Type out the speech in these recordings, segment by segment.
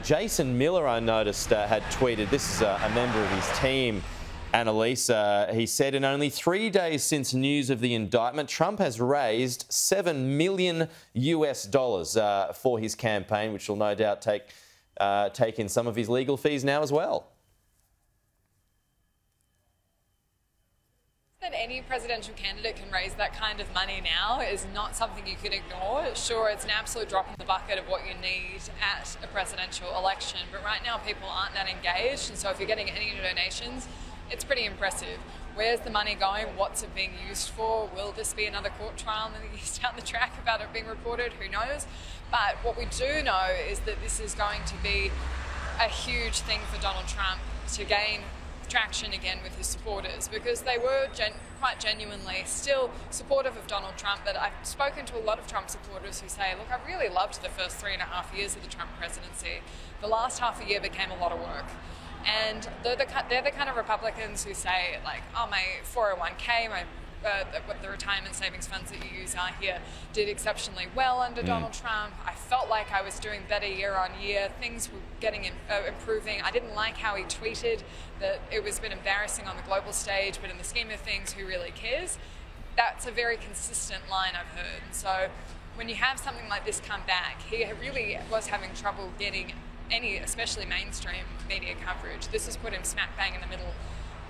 Jason Miller, I noticed, had tweeted, this is a member of his team, Annalise. He said, in only 3 days since news of the indictment, Trump has raised $7 million for his campaign, which will no doubt take in some of his legal fees now as well. That any presidential candidate can raise that kind of money now is not something you can ignore. Sure, it's an absolute drop in the bucket of what you need at a presidential election, but right now people aren't that engaged, and so if you're getting any donations, it's pretty impressive. Where's the money going? What's it being used for? Will this be another court trial many years down the track about it being reported? Who knows? But what we do know is that this is going to be a huge thing for Donald Trump to gain traction again with his supporters, because they were quite genuinely still supportive of Donald Trump. But I've spoken to a lot of Trump supporters who say, look, I really loved the first 3.5 years of the Trump presidency. The last half a year became a lot of work. And they're the kind of Republicans who say, like, oh, my 401k, the retirement savings funds that you use out here did exceptionally well under Donald Trump. I felt like I was doing better year on year. Things were improving. I didn't like how he tweeted that it was a bit embarrassing on the global stage, but in the scheme of things, who really cares? That's a very consistent line I've heard. And so when you have something like this come back, he really was having trouble getting any, especially mainstream media coverage. This has put him smack bang in the middle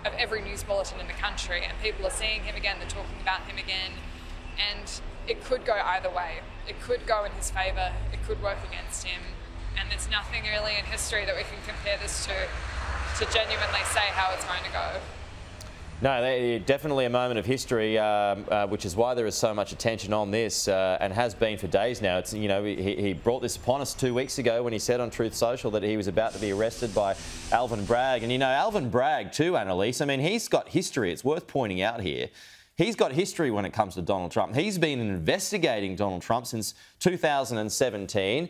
of every news bulletin in the country, and people are seeing him again, they're talking about him again, and it could go either way. It could go in his favour, it could work against him, and there's nothing really in history that we can compare this to genuinely say how it's going to go. No, definitely a moment of history, which is why there is so much attention on this, and has been for days now. It's, you know, he brought this upon us 2 weeks ago when he said on Truth Social that he was about to be arrested by Alvin Bragg. And, you know, Alvin Bragg too, Annalise, I mean, he's got history. It's worth pointing out here. He's got history when it comes to Donald Trump. He's been investigating Donald Trump since 2017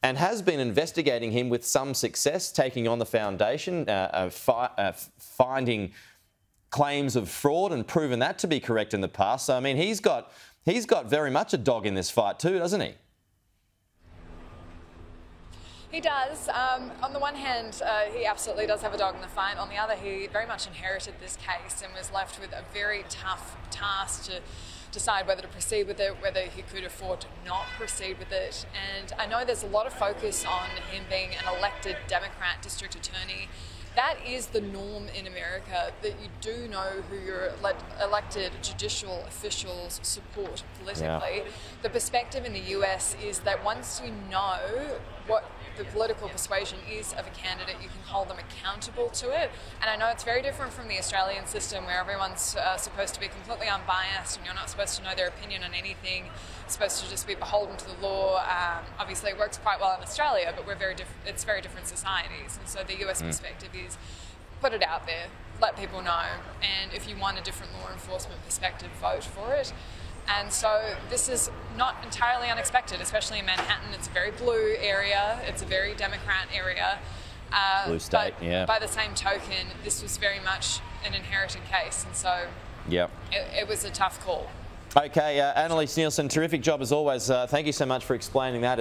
and has been investigating him with some success, taking on the foundation, finding claims of fraud and proven that to be correct in the past. So, I mean, he's got very much a dog in this fight too, doesn't he? He does. On the one hand, he absolutely does have a dog in the fight. On the other, he very much inherited this case and was left with a very tough task to decide whether to proceed with it, whether he could afford to not proceed with it. And I know there's a lot of focus on him being an elected Democrat district attorney. That is the norm in America, that you do know who your elected judicial officials support politically. Yeah. The perspective in the US is that once you know what the political persuasion is of a candidate, you can hold them accountable to it. And I know it's very different from the Australian system, where everyone's supposed to be completely unbiased and you're not supposed to know their opinion on anything. It's supposed to just be beholden to the law. Obviously, it works quite well in Australia, but it's very different societies. And so the US perspective is put it out there, let people know, and if you want a different law enforcement perspective, vote for it. And so this is not entirely unexpected, especially in Manhattan. It's a very blue area. It's a very Democrat area. Blue state, yeah. By the same token, this was very much an inherited case. And so it was a tough call. Okay, Annalise Nielsen, terrific job as always. Thank you so much for explaining that.